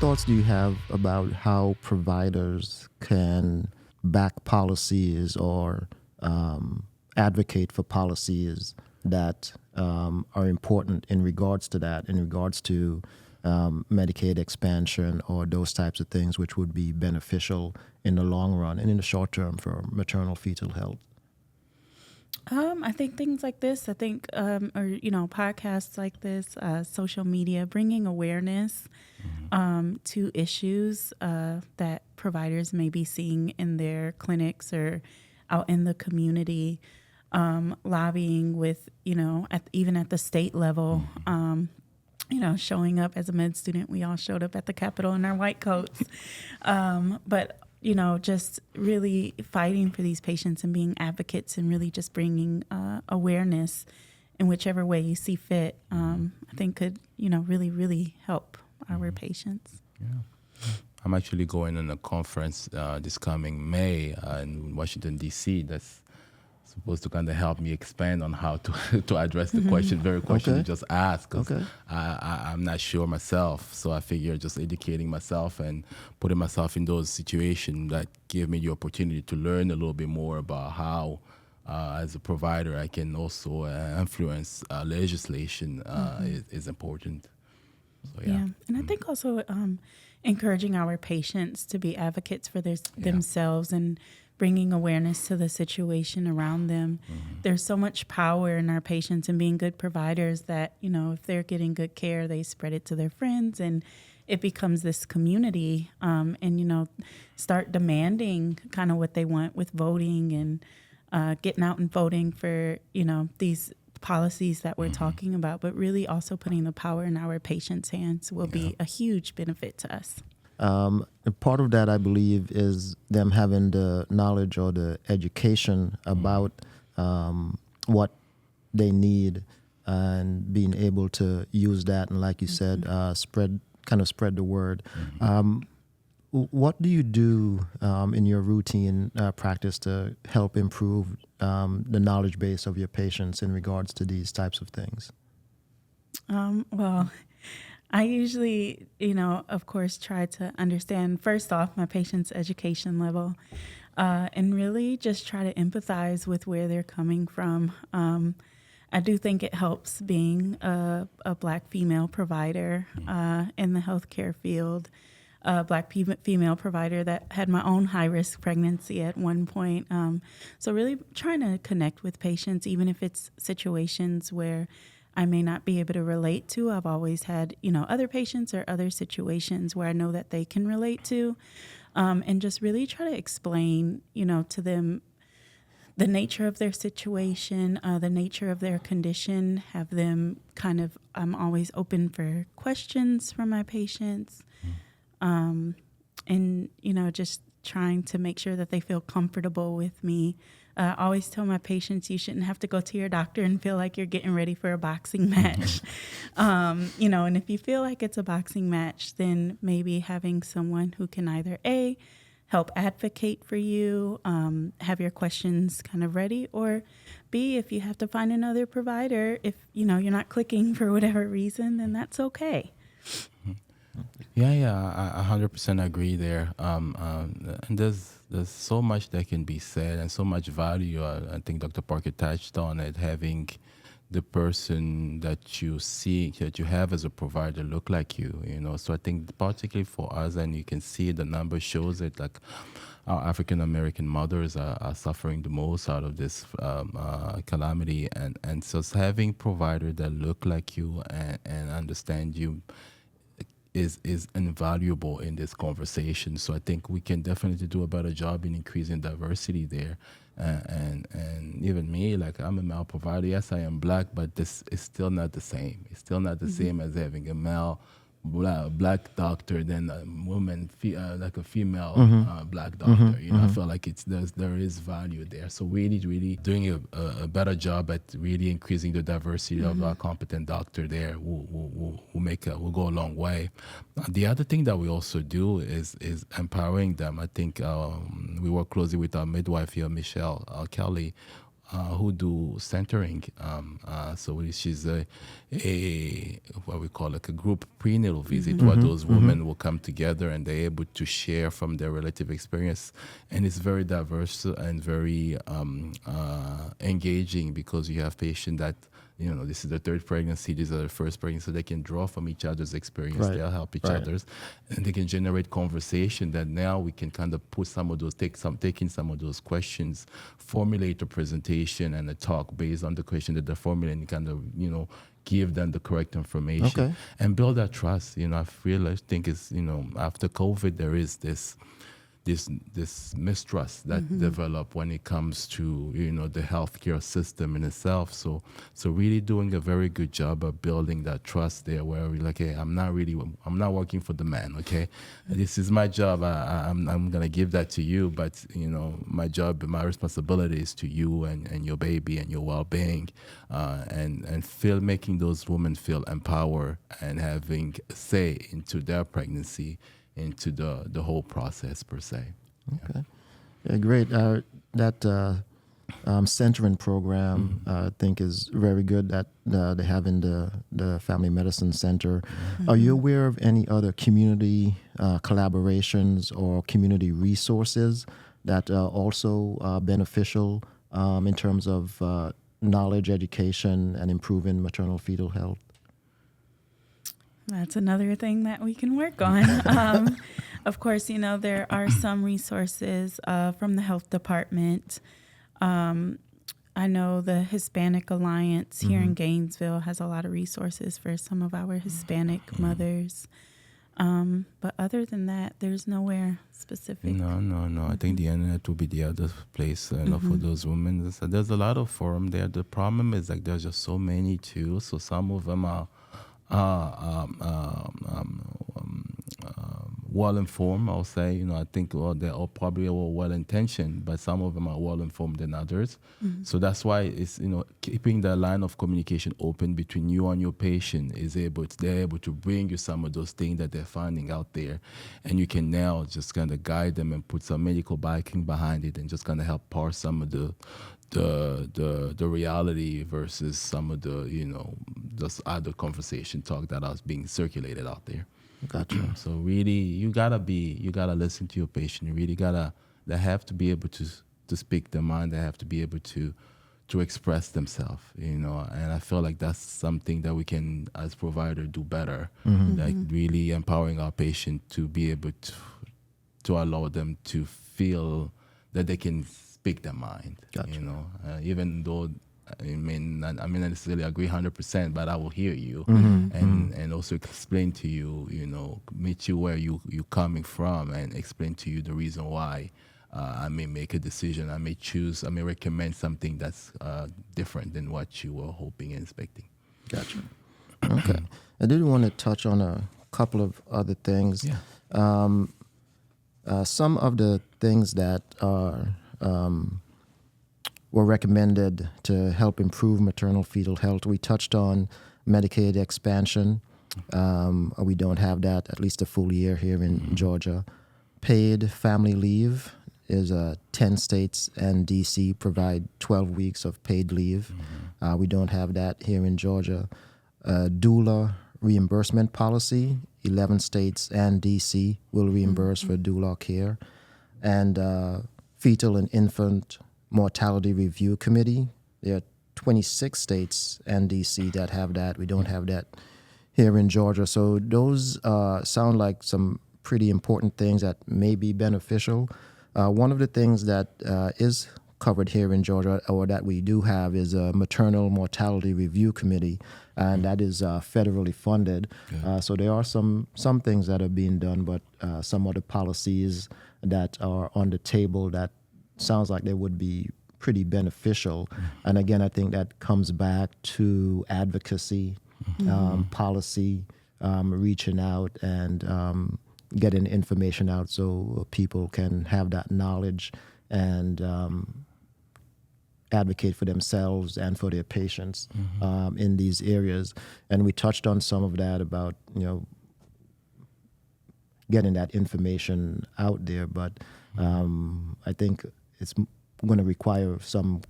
thoughts do you have about how providers can back policies or advocate for policies that are important in regards to that, in regards to Medicaid expansion or those types of things, which would be beneficial in the long run and in the short term for maternal fetal health? I think things like this, or podcasts like this, social media, bringing awareness to issues that providers may be seeing in their clinics or out in the community, lobbying with, even at the state level, showing up as a med student. We all showed up at the Capitol in our white coats. But just really fighting for these patients and being advocates and really just bringing awareness in whichever way you see fit, I think could, really, really help our patients. Yeah. I'm actually going on a conference this coming May in Washington, D.C. that's supposed to kind of help me expand on how to address the question you just asked. Because I'm not sure myself, so I figure just educating myself and putting myself in those situations that give me the opportunity to learn a little bit more about how, as a provider, I can also influence legislation is important. So, yeah. And I think also encouraging our patients to be advocates for themselves and bringing awareness to the situation around them. There's so much power in our patients and being good providers that, if they're getting good care, they spread it to their friends and it becomes this community, and, start demanding kind of what they want with voting and getting out and voting for, these policies that we're talking about, but really also putting the power in our patients' hands will be a huge benefit to us. Part of that, I believe, is them having the knowledge or the education about what they need and being able to use that. And like you said, spread the word. What do you do in your routine practice to help improve the knowledge base of your patients in regards to these types of things? Well, I usually, of course, try to understand, first off, my patient's education level, and really just try to empathize with where they're coming from. I do think it helps being a Black female provider in the healthcare field, a Black female provider that had my own high-risk pregnancy at one point. So really trying to connect with patients, even if it's situations where I may not be able to relate to. I've always had, other patients or other situations where I know that they can relate to, and just really try to explain, to them the nature of their situation, the nature of their condition, have them I'm always open for questions from my patients, and, just trying to make sure that they feel comfortable with me. I always tell my patients you shouldn't have to go to your doctor and feel like you're getting ready for a boxing match. And if you feel like it's a boxing match, then maybe having someone who can either A, help advocate for you, have your questions kind of ready, or B, if you have to find another provider, if you're not clicking for whatever reason, then that's okay. Yeah, I 100% agree there. And there's so much that can be said and so much value. I think Dr. Parker touched on it, having the person that you see, that you have as a provider look like you, So I think particularly for us, and you can see the number shows it, like our African-American mothers are suffering the most out of this calamity. And so having providers that look like you and understand you is invaluable in this conversation. So I think we can definitely do a better job in increasing diversity there. And even me, like I'm a male provider. Yes, I am Black, but this is still not the same. It's still not the same as having a male Black doctor than a woman, like a female Black doctor. I feel like there is value there. So really doing a better job at really increasing the diversity of our competent doctor there will go a long way. The other thing that we also do is empowering them. I think we work closely with our midwife here, Michelle Kelly. who do centering. So she's a what we call like a group prenatal visit where those women will come together and they're able to share from their relative experience, and it's very diverse and very engaging because you have patients that this is the third pregnancy, these are the first pregnancy, so they can draw from each other's experience. Right. They'll help each Right. other's, and they can generate conversation that now we can kind of put taking some of those questions, formulate a presentation and a talk based on the question that they're formulating, kind of, give them the correct information Okay. and build that trust. I think it's, after COVID, there is this mistrust that develop when it comes to the healthcare system in itself. So really doing a very good job of building that trust there, where we're like, hey, I'm not working for the man. Okay, this is my job. I'm gonna give that to you, but my job, my responsibility is to you and your baby and your well-being, and making those women feel empowered and having a say into their pregnancy, into the whole process per se. Okay. Yeah, great. That centering program, I think, is very good that they have in the Family Medicine Center. Are you aware of any other community collaborations or community resources that are also beneficial in terms of knowledge, education, and improving maternal fetal health? That's another thing that we can work on. Of course, there are some resources from the health department. I know the Hispanic Alliance here in Gainesville has a lot of resources for some of our Hispanic mothers. But other than that, there's nowhere specific. No. I think the internet will be the other place for those women. There's a lot of forum there. The problem is like there's just so many too. So some of them are well informed, I'll say. I think they're all probably all well intentioned, but some of them are well informed than others. So that's why it's keeping the line of communication open between you and your patient they're able to bring you some of those things that they're finding out there, and you can now just kind of guide them and put some medical backing behind it and just kind of help parse some of the reality versus some of the just other conversation talk that is being circulated out there. Gotcha. So really, you gotta listen to your patient. You really they have to be able to speak their mind. They have to be able to express themselves. And I feel like that's something that we can, as provider, do better. Like really empowering our patient to be able to allow them to feel that they can speak their mind. Gotcha. Even though I may not necessarily agree 100%, but I will hear you and also explain to you, meet you where you're coming from and explain to you the reason why I may make a decision. I may recommend something that's different than what you were hoping and expecting. Gotcha. Okay. I did want to touch on a couple of other things. Yeah. Some of the things that are were recommended to help improve maternal fetal health. We touched on Medicaid expansion. We don't have that, at least a full year here in Georgia. Paid family leave is 10 states and D.C. provide 12 weeks of paid leave. We don't have that here in Georgia. Doula reimbursement policy, 11 states and D.C. will reimburse for doula care. And fetal and infant mortality review committee. There are 26 states and D.C. that have that. We don't have that here in Georgia. So those sound like some pretty important things that may be beneficial. One of the things that is covered here in Georgia, or that we do have, is a maternal mortality review committee, and that is federally funded. So there are some things that are being done, but some other policies that are on the table that sounds like they would be pretty beneficial. And again, I think that comes back to advocacy, policy, reaching out and getting information out so people can have that knowledge and advocate for themselves and for their patients in these areas. And we touched on some of that about, getting that information out there, but I think it's going to require some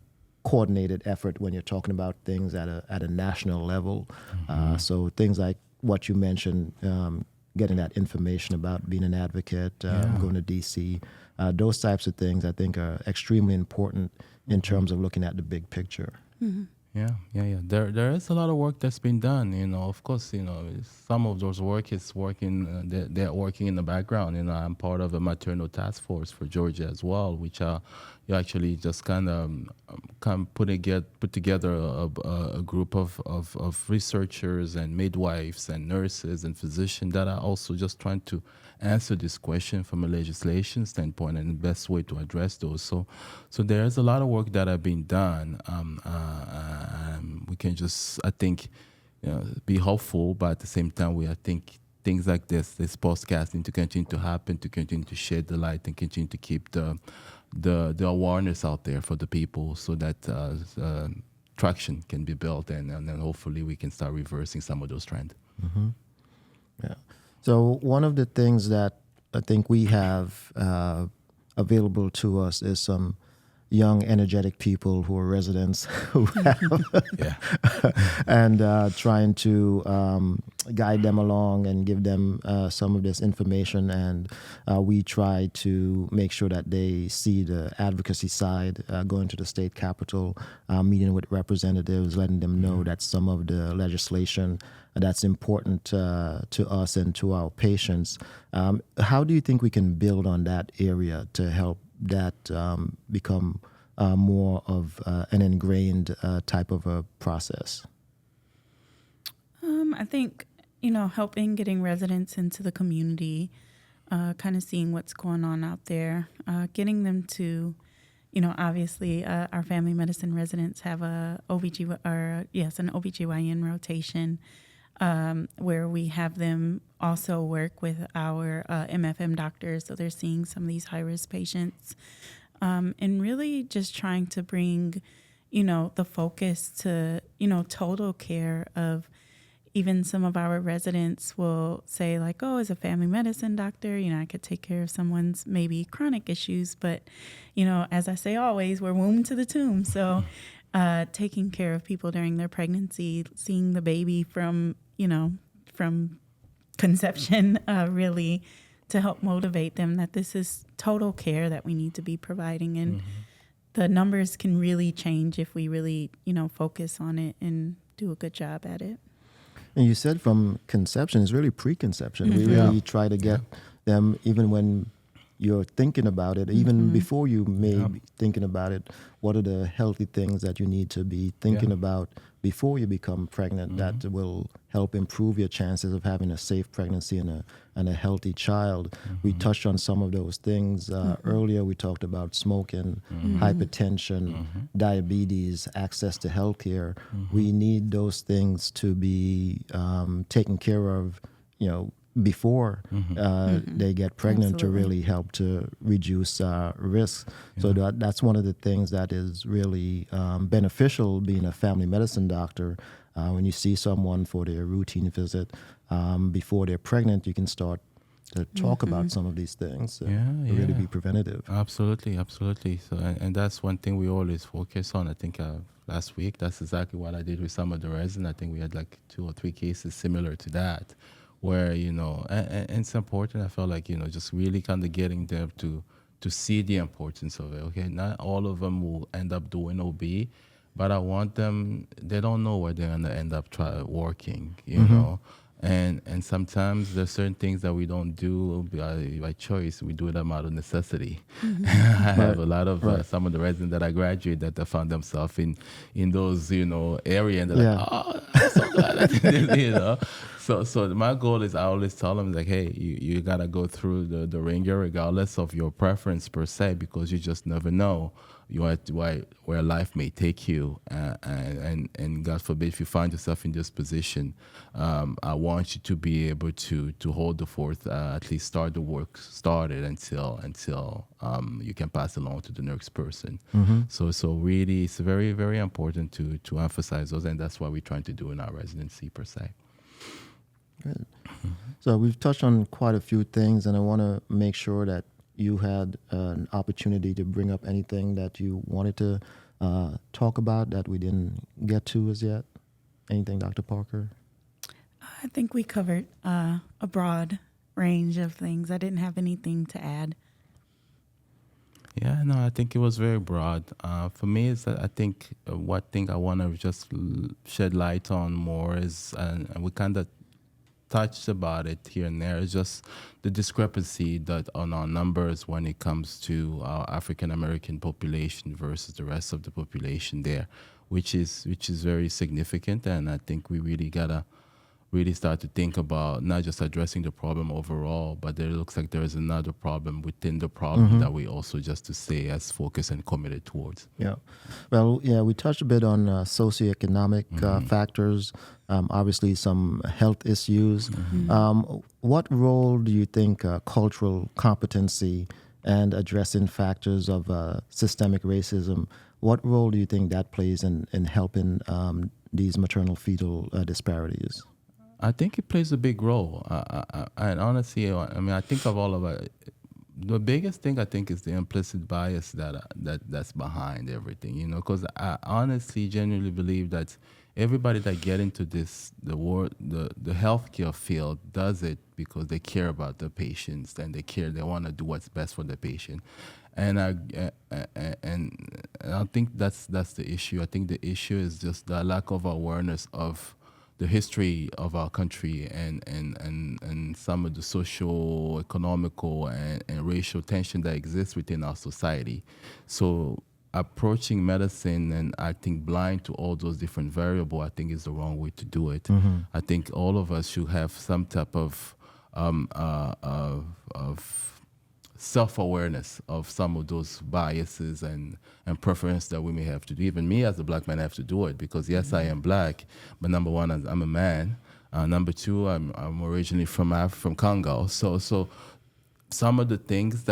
coordinated effort when you're talking about things at a national level. So things like what you mentioned, getting that information about being an advocate, going to DC, those types of things I think are extremely important in terms of looking at the big picture. Yeah. There is a lot of work that's been done. Of course, some of those work is working. They're working in the background. I'm part of a maternal task force for Georgia as well, which you actually just kind of put together a group of researchers and midwives and nurses and physicians that are also just trying to answer this question from a legislation standpoint and the best way to address those. So there is a lot of work that have been done. We can just, I think, be hopeful, but at the same time, I think things like this podcast need to continue to happen, to continue to shed the light and continue to keep the awareness out there for the people so that traction can be built and then hopefully we can start reversing some of those trends. Yeah. So one of the things that I think we have available to us is some young, energetic people who are residents who have and trying to guide them along and give them some of this information. And we try to make sure that they see the advocacy side, going to the state capitol, meeting with representatives, letting them know that some of the legislation that's important to us and to our patients. How do you think we can build on that area to help that become more of an ingrained type of a process? I think, helping getting residents into the community, kind of seeing what's going on out there, getting them to, obviously our family medicine residents have an OBGYN rotation where we have them also work with our MFM doctors. So they're seeing some of these high-risk patients and really just trying to bring, the focus to, total care of even some of our residents will say like, oh, as a family medicine doctor, I could take care of someone's maybe chronic issues. But, as I say always, we're womb to the tomb. So taking care of people during their pregnancy, seeing the baby from conception, really to help motivate them that this is total care that we need to be providing. And the numbers can really change if we really, focus on it and do a good job at it. And you said from conception, it's really preconception. We really try to get them, even when you're thinking about it, even before you may be thinking about it, what are the healthy things that you need to be thinking about before you become pregnant that will help improve your chances of having a safe pregnancy and a healthy child. We touched on some of those things earlier. We talked about smoking, hypertension, diabetes, access to healthcare. We need those things to be taken care of, before they get pregnant. Absolutely. To really help to reduce risk. So that's one of the things that is really beneficial being a family medicine doctor. When you see someone for their routine visit before they're pregnant, you can start to talk about some of these things to really be preventative. Absolutely. So, and that's one thing we always focus on. I think last week, that's exactly what I did with some of the residents. I think we had like 2 or 3 cases similar to that, where, and it's important, I felt like, just really kind of getting them to see the importance of it. Okay, not all of them will end up doing OB, but I want them, they don't know where they're going to end up working, you know. And sometimes there's certain things that we don't do by choice. We do them out of necessity. I have a lot of some of the residents that I graduate that found themselves in those, area, and they're like, oh, I'm so glad I did it, So my goal is, I always tell them, like, hey, you got to go through the ringer regardless of your preference per se, because you just never know where life may take you. And God forbid, if you find yourself in this position, I want you to be able to hold the fort, at least start the work started until you can pass along to the next person. So really, it's very, very important to emphasize those, and that's what we're trying to do in our residency per se. Good. So we've touched on quite a few things, and I want to make sure that you had an opportunity to bring up anything that you wanted to talk about that we didn't get to as yet? Anything, Dr. Parker? I think we covered a broad range of things. I didn't have anything to add. Yeah, no, I think it was very broad. For me, is that I think what thing I want to just shed light on more is, and we kind of touched about it here and there, is just the discrepancy that on our numbers when it comes to our African American population versus the rest of the population there, which is very significant, and I think we really gotta really start to think about not just addressing the problem overall, but there looks like there is another problem within the problem that we also just to say as focused and committed towards. Yeah. Well, yeah, we touched a bit on socioeconomic factors, obviously some health issues. What role do you think cultural competency and addressing factors of systemic racism, what role do you think that plays in helping these maternal-fetal disparities? I think it plays a big role. And honestly, I mean, I think of all of it. The biggest thing I think is the implicit bias that's behind everything, you know, because I honestly, genuinely believe that everybody that get into the healthcare field does it because they care about the patients and they want to do what's best for the patient. And I think that's the issue. I think the issue is just the lack of awareness of the history of our country and some of the social, economical, and racial tension that exists within our society. So approaching medicine and acting blind to all those different variables, I think is the wrong way to do it. I think all of us should have some type of self-awareness of some of those biases and preference that we may have to do. Even me as a black man, I have to do it because yes, I am black, but number one, I'm a man. Number two, I'm originally from Congo. So some of the things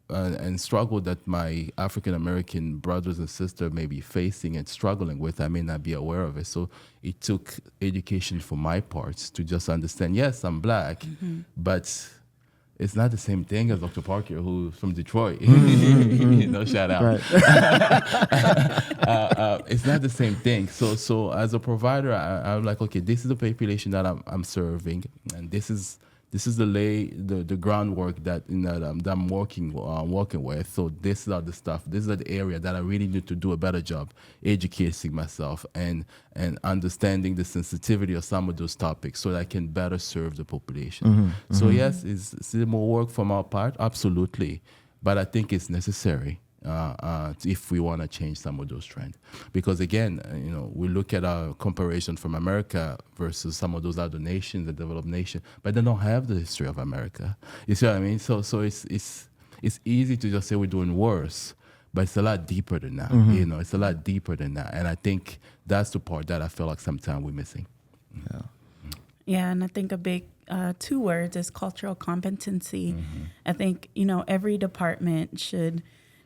and struggle that my African American brothers and sisters may be facing and struggling with, I may not be aware of it. So it took education for my parts to just understand, yes, I'm black, but it's not the same thing as Dr. Parker, who's from Detroit. You know, shout out. Right. It's not the same thing. So as a provider, I'm like, okay, this is the population that I'm serving, and this is the groundwork that that I'm working with. So this are the stuff. This is the area that I really need to do a better job educating myself and understanding the sensitivity of some of those topics, so that I can better serve the population. So yes, is there more work from our part? Absolutely, but I think it's necessary. If we want to change some of those trends. Because again, we look at our comparison from America versus some of those other nations, the developed nations, but they don't have the history of America. You see what I mean? So it's easy to just say we're doing worse, but it's a lot deeper than that. It's a lot deeper than that. And I think that's the part that I feel like sometimes we're missing. Yeah, and I think a big 2 words is cultural competency. I think, every department should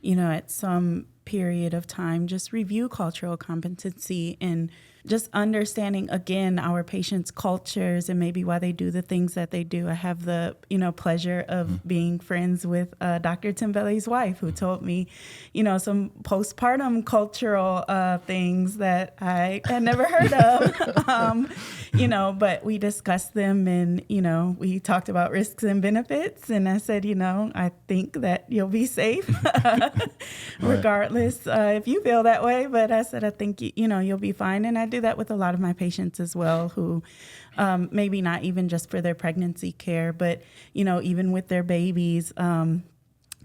at some period of time, just review cultural competency and just understanding, again, our patients' cultures and maybe why they do the things that they do. I have the, pleasure of being friends with Dr. Tembele's wife, who told me, some postpartum cultural things that I had never heard of, but we discussed them and, we talked about risks and benefits. And I said, I think that you'll be safe regardless if you feel that way. But I said, I think, you'll be fine. And I do that with a lot of my patients as well, who maybe not even just for their pregnancy care, but, even with their babies.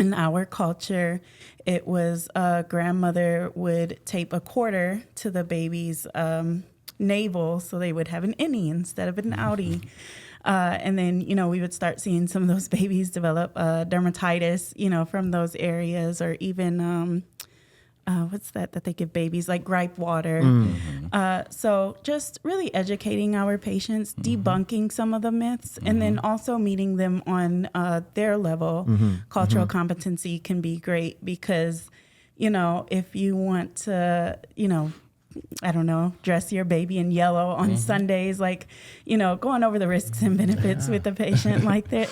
In our culture, it was a grandmother would tape a quarter to the baby's navel so they would have an innie instead of an outie. And then, we would start seeing some of those babies develop dermatitis, from those areas, or even what's that they give babies, like gripe water. So just really educating our patients, debunking some of the myths, and then also meeting them on their level. Cultural competency can be great because, if you want to, I don't know, dress your baby in yellow on Sundays, like, going over the risks and benefits with the patient, like that,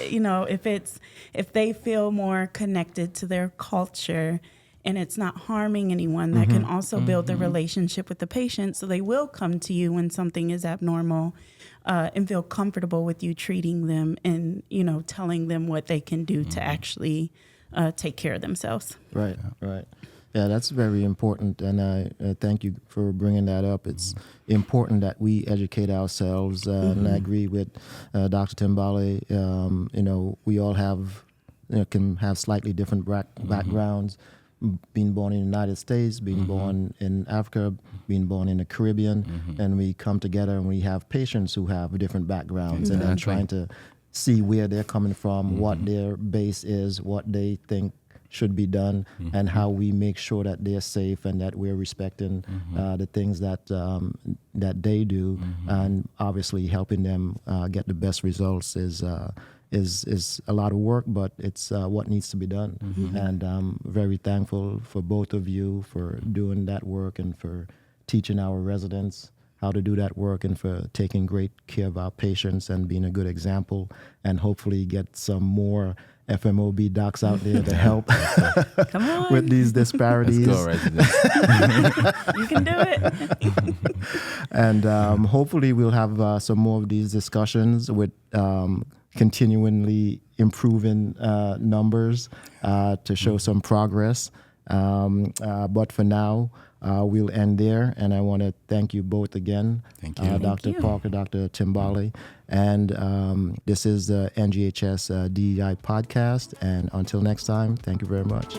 if they feel more connected to their culture and it's not harming anyone, that can also build the relationship with the patient, so they will come to you when something is abnormal, and feel comfortable with you treating them and, you know, telling them what they can do to actually take care of themselves. Right, right. Yeah, that's very important, and I thank you for bringing that up. It's important that we educate ourselves, and I agree with Dr. Tembele. You know, we all have, you know, can have slightly different backgrounds. Being born in the United States, being born in Africa, being born in the Caribbean, and we come together and we have patients who have different backgrounds, and then trying to see where they're coming from, what their base is, what they think should be done, and how we make sure that they're safe and that we're respecting the things that that they do, and obviously helping them get the best results is a lot of work, but it's what needs to be done. And I'm very thankful for both of you for doing that work and for teaching our residents how to do that work and for taking great care of our patients and being a good example, and hopefully get some more FMOB docs out there to help Come on. with these disparities. Let's go, residents. You can do it. And hopefully we'll have some more of these discussions with continually improving numbers to show some progress. But for now, we'll end there. And I want to thank you both again. Thank you. Dr. Parker, Dr. Tembele. And this is the NGHS DEI podcast. And until next time, thank you very much.